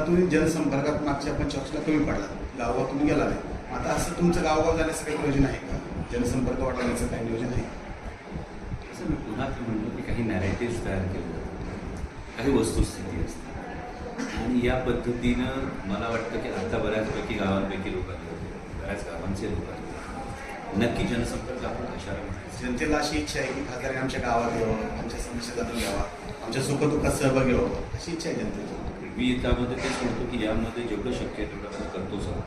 तुम्ही जनसंपर्कात मागच्या 5 वर्षाला कमी पडला, गावगाव तुम्ही गेला नाही. आता असं तुमचं गावगाव जाण्याचं काही नियोजन आहे का? जनसंपर्क वाढवण्याचं काही नियोजन आहे? असं मी पुन्हा म्हणतो की काही नॅरेटिव्स तयार केले जातात, काही वस्तुस्थिती असते आणि या पद्धतीनं मला वाटतं की आता बऱ्याचपैकी गावांपैकी लोक आले होते, बऱ्याच गावांचे लोक आले होते. नक्की जनसंपर्क आपण कशाला म्हणायचं? जनतेला अशी इच्छा आहे की खासदारांनी आमच्या गावात यावं, आमच्या समस्या जाणून घ्यावा, आमच्या सुखदुःखात सहभागी व्हावं, अशी इच्छा आहे जनतेची. मी त्यामध्ये तेच म्हणतो की यामध्ये जेवढं शक्य आहे तेवढं आपण करतोच आहोत.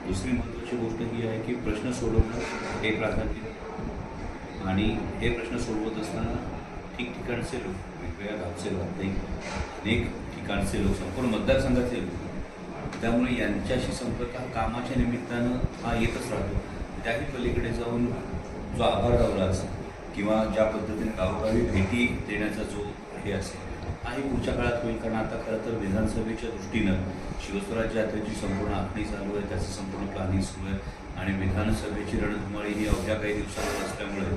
दुसरी महत्त्वाची गोष्ट ही आहे की प्रश्न सोडवणं हे प्राधान्य आणि हे प्रश्न सोडवत असताना ठिकठिकाणचे लोक, वेगवेगळ्या गावचे अनेक ठिकाणचे लोक, संपूर्ण मतदारसंघाचे लोक, त्यामुळे यांच्याशी संपर्क हा कामाच्या निमित्तानं हा येतच राहतो. त्याही पलीकडे जाऊन जो आभार लावला असेल किंवा ज्या पद्धतीने गावोगावी भेटी देण्याचा जो हे असेल हाही पुढच्या काळात होईल. कारण आता खरं तर विधानसभेच्या दृष्टीनं शिवस्वराज्य यात्रेची संपूर्ण आखणी चालू आहे, त्याचं संपूर्ण प्लॅनिंग सुरू आहे आणि विधानसभेची रणधुमाळी ही अवघ्या काही दिवसांवर असल्यामुळे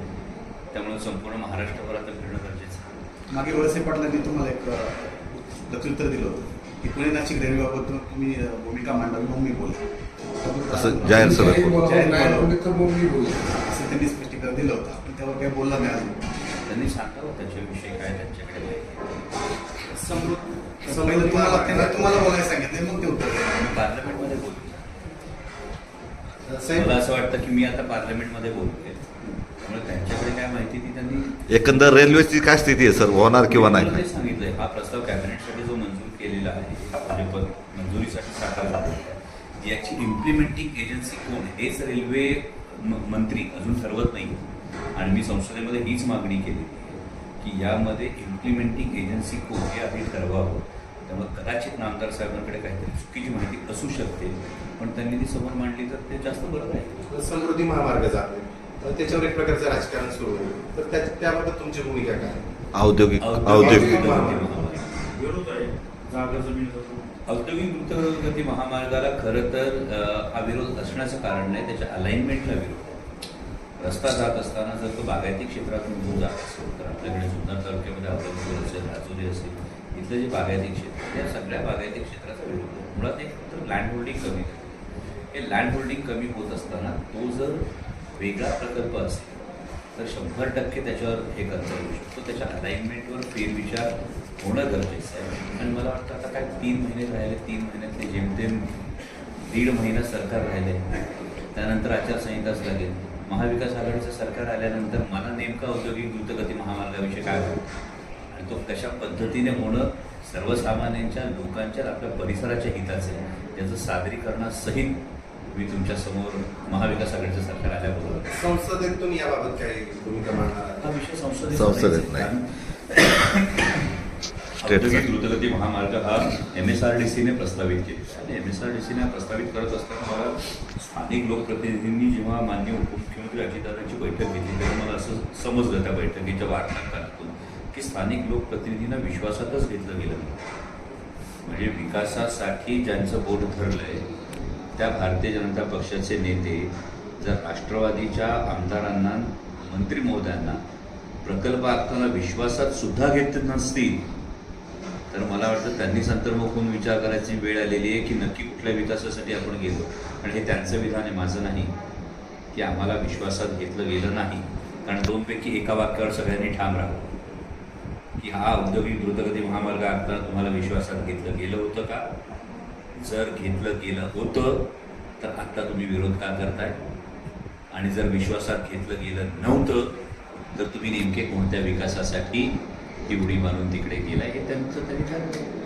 त्यामुळे संपूर्ण महाराष्ट्रभर आता फिरणं गरजेचं आहे. मागे वळसे पाटलांनी तुम्हाला एक प्रत्युत्तर दिलं होतं की पुणे नाशिक रेल्वेबाबत तुम्ही भूमिका मांडावी, मग मी बोलतो असं जाहीर सभेत असं त्यांनी स्पष्टीकरण दिलं होतं. आपण त्यावर काही बोलला नाही अजून. त्यांनी सांगावं त्याच्याविषयी काय त्यांच्याकडे पहिलं तुम्हाला बोलायला सांगितलं, मग ते उत्तर दिलं. पार्लमेंटमध्ये बोलतो. मला असं वाटतं की मी आता पार्लमेंटमध्ये बोलतोय, त्यामुळे त्यांच्याकडे काय माहिती ती त्यांनी एकंदर रेल्वेची काय स्थिती आहे सर, होणार किंवा नाही? ते सांगितलंय. हा प्रस्ताव कॅबिनेटसाठी जो मंजूर केलेला आहे, म्हणजे मंजुरीसाठी साकार झालेला आहे, याची इम्प्लिमेंटिंग एजन्सी कोण हेच रेल्वे मंत्री अजून ठरवत नाही. आणि मी संसदेमध्ये हीच मागणी केली की यामध्ये इम्प्लिमेंटिंग एजन्सी कोण हे आधी ठरवावं. त्यामुळे कदाचित नामदार साहेबांकडे काहीतरी चुकीची माहिती असू शकते, पण त्यांनी ती समोर मांडली तर ते जास्त बरोबर आहे. समृद्धी महामार्ग जातो, त्याच्यावर एक प्रकारचं राजकारण सुरू आहे, तर त्याबाबत तुमची भूमिका काय? औद्योगिक औद्योगिक द्रुतगती महामार्गाला खरं तर हा विरोध असण्याचं कारण नाही, त्याच्या अलाइनमेंटला विरोध आहे. रस्ता जात असताना जर तो बागायती क्षेत्रातून जात असेल तर आपल्याकडे जुन्नर तालुक्यामध्ये अभ्यंकर असेल, राजुरी असेल, इथलं जे बागायती क्षेत्र या सगळ्या बागायती क्षेत्राचा विरोध आहे. मुळात एक तर लँड होल्डिंग कमी आहे. हे लँड होल्डिंग कमी होत असताना तो जर वेगळा प्रकल्प असेल तर 100% त्याच्यावर हे करता येऊ शकतो. त्याच्या अलाइनमेंटवर फेरविचार होणं गरजेचं आहे. आणि मला वाटतं आता काय 3 महिने राहिले, 3 महिन्यातले जेमतेम 1.5 महिना सरकार राहिले, त्यानंतर आचारसंहिताच लागेल. महाविकास आघाडीचं सरकार आल्यानंतर मला नेमकं औद्योगिक द्रुतगती महामार्गाविषयी काय होतं आणि तो कशा पद्धतीने होणं सर्वसामान्यांच्या लोकांच्या आपल्या परिसराच्या हिताचे याचं सादरीकरणासहित मी तुमच्या समोर महाविकास आघाडीचं सरकार आल्याबरोबर संसदेत तुम्ही याबाबत काय भूमिका मांडणार? हा विषय संसदेत नाही. औद्योगिक द्रुतगती महामार्ग हा MSRDCने प्रस्तावित केला आणि MSRDCने प्रस्तावित करत असताना मला स्थानिक लोकप्रतिनिधींनी जेव्हा माननीय उपमुख्यमंत्री अजितदादांची बैठक घेतली तेव्हा मला असं समजलं त्या बैठकीच्या वार्तांकनातून की स्थानिक लोकप्रतिनिधींना विश्वासातच घेतलं गेलं नाही. म्हणजे विकासासाठी ज्यांचं बोट धरलंय त्या भारतीय जनता पक्षाचे नेते जर राष्ट्रवादीच्या आमदारांना, मंत्री महोदयांना प्रकल्प आखताना विश्वासात सुद्धा घेत नसतील तर मला वाटतं त्यांनीच अंतर्मुख होऊन विचार करायची वेळ आलेली आहे की नक्की कुठल्या विकासासाठी आपण गेलो. आणि हे त्यांचं विधान आहे, माझं नाही, की आम्हाला विश्वासात घेतलं गेलं नाही. कारण 2 पैकी एका वाक्यावर सगळ्यांनी ठाम राहावं की हा औद्योगिक द्रुतगती महामार्ग आखताना तुम्हाला विश्वासात घेतलं गेलं होतं का? जर घेतलं गेलं होतं तर आत्ता तुम्ही विरोध का करताय? आणि जर विश्वासात घेतलं गेलं नव्हतं तर तुम्ही नेमके कोणत्या विकासासाठी ती उडी मारून तिकडे गेलाय हे त्यांचं तरी ठरवलं.